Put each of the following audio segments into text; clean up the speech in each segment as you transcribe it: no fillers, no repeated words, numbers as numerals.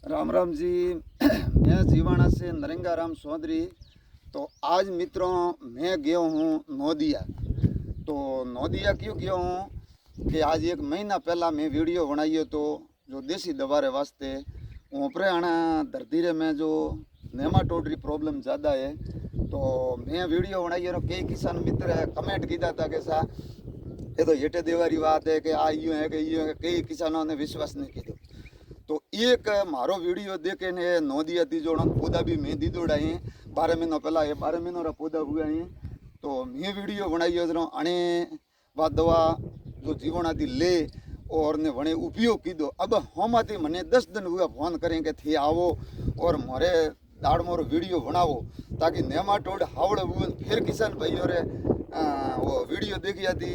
राम राम जी। मैं जीवाणा से नरेंगा राम चौधरी। तो आज मित्रों मैं गया हूँ नौदिया। तो नौदिया क्यों गया हूँ कि आज एक महीना पहला मैं वीडियो बनाई तो जो देसी दवा रे वास्ते ऊपरे आना धरती रे में जो नेमाटोडरी प्रॉब्लम ज़्यादा है। तो मैं वीडियो बनाई और कई किसान मित्र कमेंट किया था कि सा ये तो हेटे देवारी बात है कि आ यूँ है कि यूँ है। कई किसानों ने विश्वास नहीं किया। तो एक मारो वीडियो देखे ने नौदिया तीजोड़ पौधा भी मैं दीदोड़ा 12 महीनों पहला है 12 महीनों रा पौधा हुआ है। तो मैं वीडियो बनाई अने बात दवा जो जीवन आदि ले और ने वणे उपयोग की दो। अब हम आती मैंने 10 दिन हुआ फोन करें कि थे आओ और मोरे दाड़ मोर वीडियो बनाओ ताकि नेमाटोड हावड़ हुए फिर किसान भाइयों रे वो वीडियो देखी आती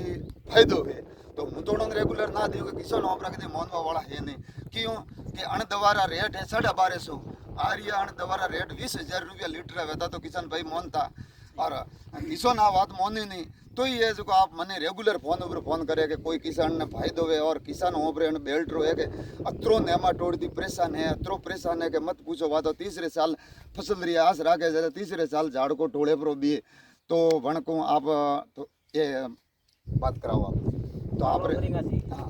फायदो है। तो हूँ तो रेगुलर ना दी किसान ऑपरा के मोनवा वाला है नहीं क्यों कि अण दवारा रेट है 1250 आ रही अण दवारा रेट 20,000 रुपया लीटर है। तो किसान भाई मोनता और किसान आ बात मोनी नहीं। तो ये जो आप मने रेगुलर फोन करे कि कोई किसान ने फायदो है और किसान ओपरे बेल्ट रो है कि अत्रो नेमाटोड दी परेशान है अत्रो परेशान है कि मत पूछो बात। तो तीसरे साल फसल रही आस राखे जरा तीसरे साल झाड़ को टोड़े पर भी तो वणको आप तो ये बात कराओ आप तो आप हाँ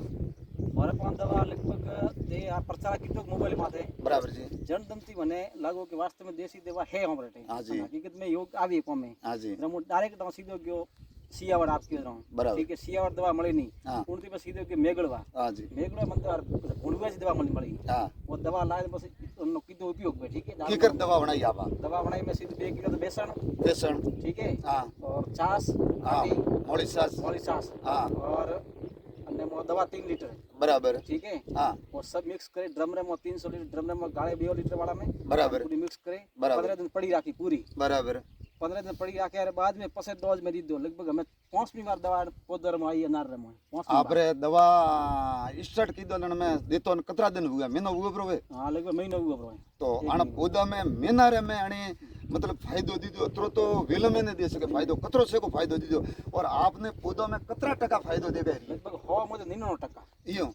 मारे पान दवा लगभग ते आ प्रचार कितो मोबाइल माथे बराबर जी जनदमती मने लागो कि वास्तव में देसी दवा है हमरे हाँ जी हकीकत में योग आवी पमे हाँ जी रमो डायरेक्ट सीधो गयो सियावड़ आप के रहो ठीक है सियावड़ दवा मળી नहीं हाँ उनती पे सीधो के मेगड़वा हाँ जी मेगड़वा मतलब गुणवा जी दवा मળી हाँ वो दवा लाए बस उन कितो उपयोग में ठीक है कीकर दवा बनाई आप दवा बनाई में सीधे 2 किलो तो बेसन ठीक है हाँ और छाछ हाँ मोड़ी छाछ हाँ और अन्य मो दवा 3 लीटर बराबर ठीक है हाँ वो सब मिक्स करे ड्रम रे में 300 लीटर ड्रम रे में गाड़े 2 लीटर वाला में बराबर पूरी मिक्स करे बराबर 15 दिन पड़ी राखी पूरी बराबर 15 दिन पड़ी राखे और बाद में पसे डोज में दी दो लगभग हमें 5वीं बार दवा पोदर में आई अनार रे में 5वीं आपरे दवा स्टार्ट की दो में देतो कतरा दिन हुआ महीनो हुआ प्रोवे हां लगभग महीनो हुआ ब्रो। तो आना पौधा में महीना रे में अने मतलब फायदो दीदो अतरो तो वेल में ने दे सके फायदो कतरो से को फायदो दीदो और आपने पौधा में कतरा टका फायदो दे गए लगभग 100 में 99% इयो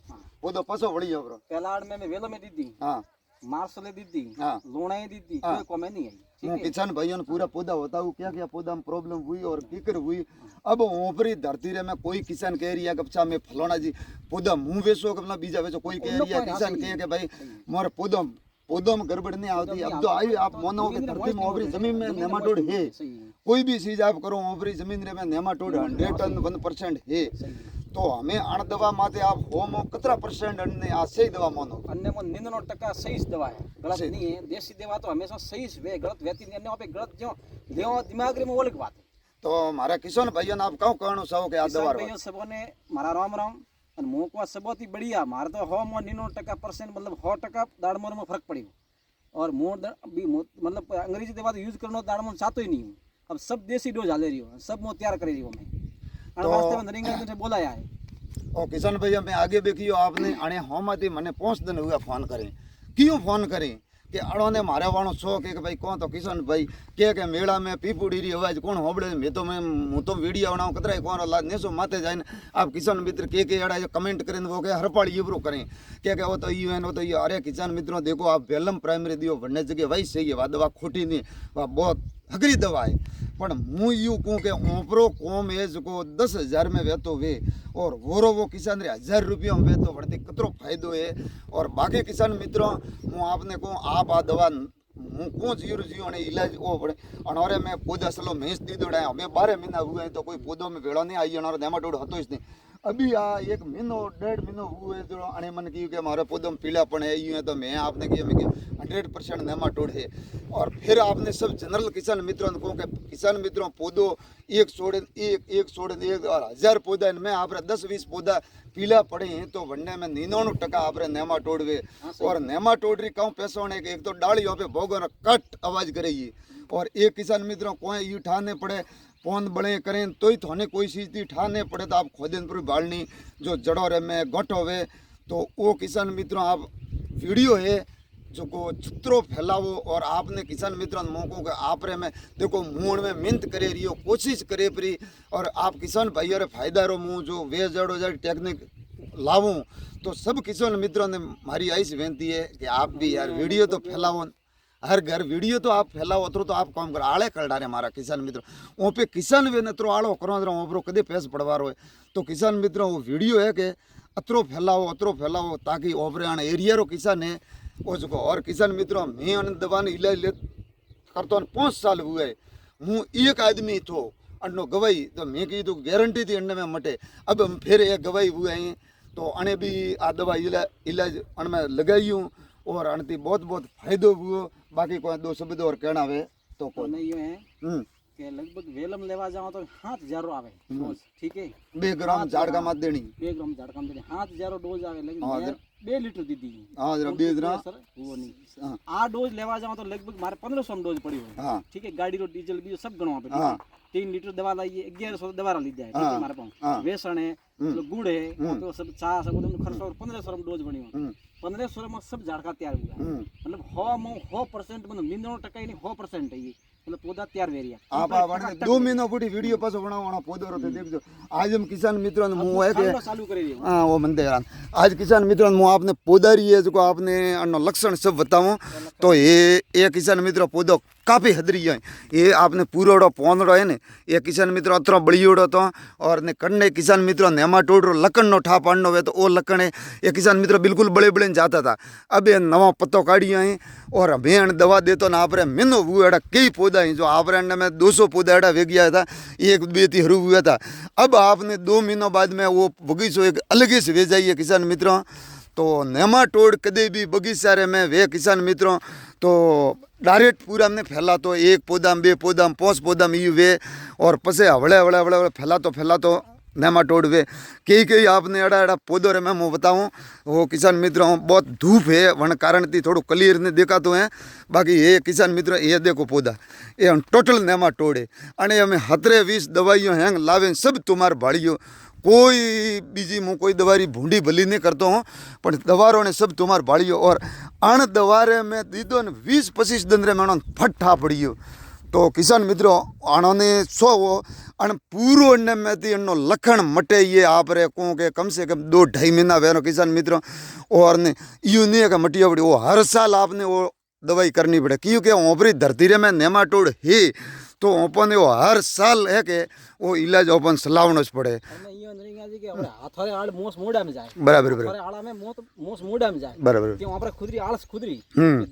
पौधो पसो वड़ी ब्रो पहला में वेलो में दी दी हां मार्सले दी दी हां लोणाई दी दी कोई कमे नहीं आई हूँ किसान भाइयों ने पूरा पौधा होता हूँ क्या क्या पौधा में प्रॉब्लम हुई और कीकर हुई। अब ऊपरी धरती रे में कोई किसान कह रही है कि अच्छा मैं फलाना जी पौधा मुँह वेचो कि मतलब बीजा वेचो कोई कह रही है किसान कहे कि भाई मोर पौधों में गड़बड़ नहीं आती। अब तो आई आप मानो कि धरती में ऊपरी जमीन में नेमाटोड है कोई भी चीज आप करो ऊपरी जमीन रे में नेमाटोड 100% है। तो हमें अण दवा माते आप होमो कतरा परसेंट अन्य आ सही दवा मानो अन्य में 99% सही दवा है गलत नहीं है। देसी दवा तो हमेशा सही वे गलत व्यक्ति ने अन्य पे गलत जो देव दिमाग रे में अलग बात है। तो हमारा किसान भाइयों आप कहूं कहनो चाहो कि आ दवा भाइयों सबने मारा राम राम और मुंह को सबोत ही बढ़िया मार तो 99% मतलब 100% दाड़मोर में फर्क पड़ी और मुंह भी मतलब अंग्रेजी दवा तो यूज करनो दाड़मोर चाहतो ही नहीं हूं। अब सब देसी डोज हाले रही हो सब मो तैयार करे रही हो मैं और वास्तव में नरेंद्र ने बोलाया है ओ किसान भैया मैं आगे देखियो आपने अने होमाती मने 5 दिन हुआ फोन करें क्यों फोन करें कि अड़ो ने मारे वाणो शौक है कि भाई कौन तो किसान भाई के मेला में पीपुड़ी री आवाज कौन होबड़े मैं तो वीडियो बनाऊं कतरा कौन ला नेसो माथे जाए आप किसान मित्र के अड़ा कमेंट करें वो के हरपाड़ ये करें के वो तो यू है वो तो ये अरे किसान मित्रों देखो आप वेलम प्राइमरी दियो बढ़ने जगह वही सही है वह दवा खोटी नहीं वह बहुत हगरी दवा है पर मुँह यूँ कहूँ कि ऊपरो कौम एज को 10,000 में वेतो वे और वो किसान रे 1,000 रुपया में वेतो बढ़ती कतरो फायदो है। और बाकी किसान मित्रों हूँ आपने कहूँ आप आ दवा हूँ को जीरो ने इलाज वो पड़े अनारे में पौधा सलो भैंस दी दौड़ा हमें 12 महीना हुए हैं तो कोई पौधों में भेड़ा नहीं आई अनारा नेमाटोड हतो इसने अभी आ 1 महीनो 1.5 महीनो हुए जो अने मन की कि हमारे पौधों में पीलापन है यूँ है तो मैं आपने किया मैं 100% नेमाटोड है। और फिर आपने सब जनरल किसान मित्रों को कि किसान मित्रों पौधों एक छोड़े एक और 1000 पौधा इनमें आप 10-20 पौधा पीला पड़े हैं तो वनने में 99% आप नेमाटोड वे और नेमाटोड री कहूँ पैसों ने एक तो डालियों पे भोगों कट आवाज करेगी और एक किसान मित्रों कोई यू ठाने पड़े पौन बड़े करें तो ही थोने कोई चीज़ थी ठाने पड़े तो आप खोदें पूरी बालनी जो जड़ों रे में गट होवे तो वो किसान मित्रों आप वीडियो है जो को छुत्रो फैलावो और आपने किसान मित्रों मौकों के आप रे में देखो मुँह में मेहनत करे रही हो कोशिश करे परी और आप किसान भाइयों रे फायदा रो मुँह जो वे जड़ो जड़ टेक्निक लाऊं तो सब किसान मित्रों ने मारी ऐसी विनती है कि आप भी यार वीडियो तो फैलाओ, हर घर वीडियो तो आप फैलाओ, अतरो तो आप काम करो। आड़े कर डारे हमारा किसान मित्रों वहाँ पे किसान वे नतरो आड़ो करो ओपरो कदे पैस पड़वारो है। तो किसान मित्रों वो वीडियो है कि अतरो फैलाओ ताकि ओपरे आने एरिया रो किसान है वो जो। और किसान मित्रों मैं अन दवा ने इलाज ले करतो 5 साल हुए हूँ एक आदमी थो अन्नो गवाई तो मैं की तो गारंटी थी अन्न में मटे। अब हम फिर एक गवाई हुए हैं तो अने भी आ दवा इलाज अन में लगाई हूँ और अनती बहुत बहुत फायदो हुआ। बाकी कोई दो शब्द और कहना वे तो तो नहीं यूं है हम्म कि लगभग वेलम लेवा जाओ तो 7000 आवे डोज, ठीक है 2 ग्राम झाड़का मात देनी 2 ग्राम झाड़का में 7000 डोज आवे, लेकिन हाँ, मैं 2 लीटर दी दी। हाँ जरा 2 ग्राम सर वो नहीं हाँ आ डोज लेवा जाओ तो लगभग मारे 1500 डोज पड़ी हुई, हाँ ठीक है। गाड़ी रो डीजल भी सब गणवा पे, हाँ 3 लीटर दवा लाइए 1100 दवा ली जाए, ठीक हाँ, है। हमारे पास हाँ बेसन है, मतलब गुड़ है, तो सब चा सब खर्च और 1500 में डोज बनी हुई। 1500 में सब झाड़का तैयार हुआ, मतलब 100% मतलब 99% नहीं 100% है ये, मतलब पौधा तैयार वे रिया। आप आ 2 महीना पूरी वीडियो पासो बनावणो पौधो रो देखजो। आज हम किसान मित्रों ने मुंह है के चालू करे रही हाँ वो मंदे यार आज किसान मित्रों ने मुंह आपने पौधा रही है जो आपने अनो लक्षण सब बताऊं तो ये किसान मित्रों पौधो काफ़ी हदरी है। ये आपने पूरोड़ो पोंदड़ो है ने ये किसान मित्रों अतरो बड़ियोड़ो तो और ने कन्ने किसान मित्रों नेमाटोड रो लकण नो ठा पाड़नो वे तो वो लकण है ये किसान मित्रों बिल्कुल बड़े बड़े जाता था। अब ये नवा पत्तो काढ़िया है और भेण दवा देतो ना आपरे मिनो वो एड़ा कई पौधा है जो आपरे में 200 पौधा एड़ा वे गया था, एक बेती हरू हुआ था। अब आपने 2 महीनों बाद में वो बगीचो एक अलग ही से वे जाइए किसान मित्रों। तो नेमाटोड कदे भी बगीचा रे में वे किसान मित्रों तो डायरेक्ट पूरा हमने फैला तो 1 पौधा में 2 पौधा में 5 पौधा में ये वे और पसे हवड़े हवड़े हवड़े फैला तो नेमाटोड वे कई आपने एड़ा एड़ा पौधों रे मैं बताऊँ वो किसान मित्रों बहुत धूप है वन कारण थी थोड़ा क्लियर ने देखा तो है। बाकी ये किसान मित्रों ये देखो पौधा ये टोटल नेमाटोड है अने हमें 17-20 दवाइयों हैंग लावे सब तुम्हार भाड़ियों कोई बीजी मुँह कोई दवारी भूंडी भली नहीं करता हूँ पर दवारों ने सब तुम्हार भाड़ियों और अण दवारे में दीदो ने 20-25 दिन रे मैं फट्ठा पड़ियो। तो किसान मित्रों आने 100 वो अन पूरो ने में थी अनो लखण मटे ये आप रे को के कम से कम 2-2.5 महीना वेनो किसान मित्रों और ने यूं नहीं का मटिया पड़ी वो हर साल आपने वो दवाई करनी पड़े क्योंकि ओपरी धरती रे में नेमाटोड है तो ओपन वो हर साल है कि वो इलाज ओपन सलावनो ज पड़े। हाथोरे आड़ मोस मोड़ा में जाए बराबर हाथोरे आड़ा में मोस मोड़ा में जाए बराबर कि वहां पर खुदरी आलस खुदरी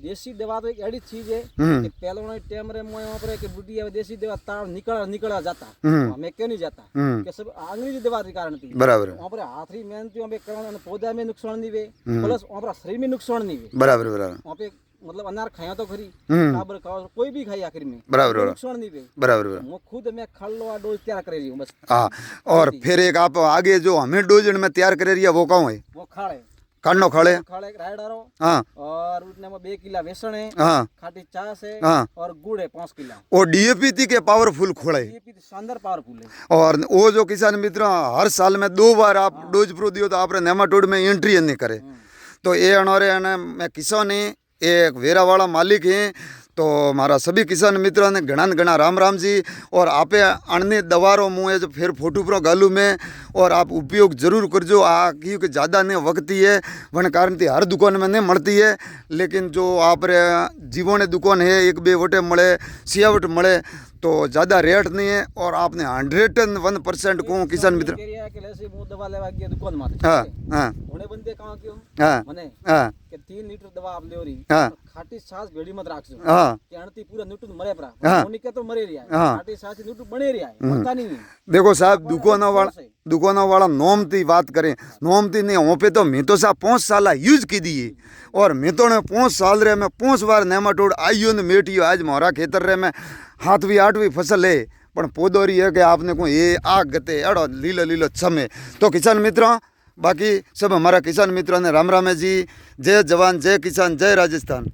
देसी दवा तो एक ऐसी चीज है कि पहले वाले टाइम रे मोय वहां पर के बुढ़िया देसी दवा ताड़ निकला जाता हमें क्यों नहीं जाता कि सब अंग्रेजी दवा के कारण थी बराबर वहां पर हाथरी मेहनत वहां पे करन पौधा में नुकसान नहीं वे प्लस वहां पर शरीर में नुकसान नहीं वे बराबर बराबर वहां पे मतलब अनार खाया तो खरी काबर खाओ कोई भी खाई आखिर में बराबर नुकसान नहीं वे बराबर मैं खुद मैं खा लो डोज तैयार कर रही हूं बस। हाँ और फिर एक आप आगे जो हमें डोज में तैयार कर रही है वो कौन है वो खाड़े खानो खाड़े राय डारो हाँ और उसने में 2 किला बेसन है हाँ खाटी छाछ है हाँ और गुड़ है 5 किला और डीएपी थी के पावरफुल खोड़े ये भी शानदार पावरफुल है। और वो जो किसान मित्र हर साल में 2 बार आप डोज प्रो दियो तो आपने नेमाटोड में एंट्री नहीं करे। तो ये अनोरे मैं किसान है एक वेरा वाला मालिक है तो हमारा सभी किसान मित्रों ने घना राम राम जी और आपे अन्य दवारों मुँह जो फिर फोटो प्रो गालू में और आप उपयोग जरूर करजो आ क्योंकि ज़्यादा नहीं वक्त ही है वन कारण थी हर दुकान में नहीं मिलती है लेकिन जो आप रे जीवों ने दुकान है 1-2 वटे मले सियावट मले तो ज़्यादा रेट नहीं है और आपने 101% को किसान मित्र दवा लेवा गया दुकान में हाँ हाँ होने बंदे कहाँ क्यों हाँ मने हाँ कि 3 लीटर दवा आप ले रही हाँ खाटी छाछ भेड़ी मत राखजो हाँ कि अणती पूरा नुटू मरे परा हाँ होनी के तो मरे रिया है हाँ खाटी छाछ नुटू बने रिया है पता नहीं है। देखो साहब दुकानों वाला नोम की बात करें नोम की नहीं हो पे तो मैं तो साहब 5 साल यूज की दिए और मैं तो 5 साल रे में 5 बार नेमाटोड आइयो ने मेटियो आज मोरा खेतर रे में 7वीं-8वीं फसल है पण पौधो रही है कि आपने को ये आग गते अड़ो लीलो छमे। तो किसान मित्रों बाकी सब हमारा किसान मित्रों ने राम राम जी जय जवान जय किसान जय राजस्थान।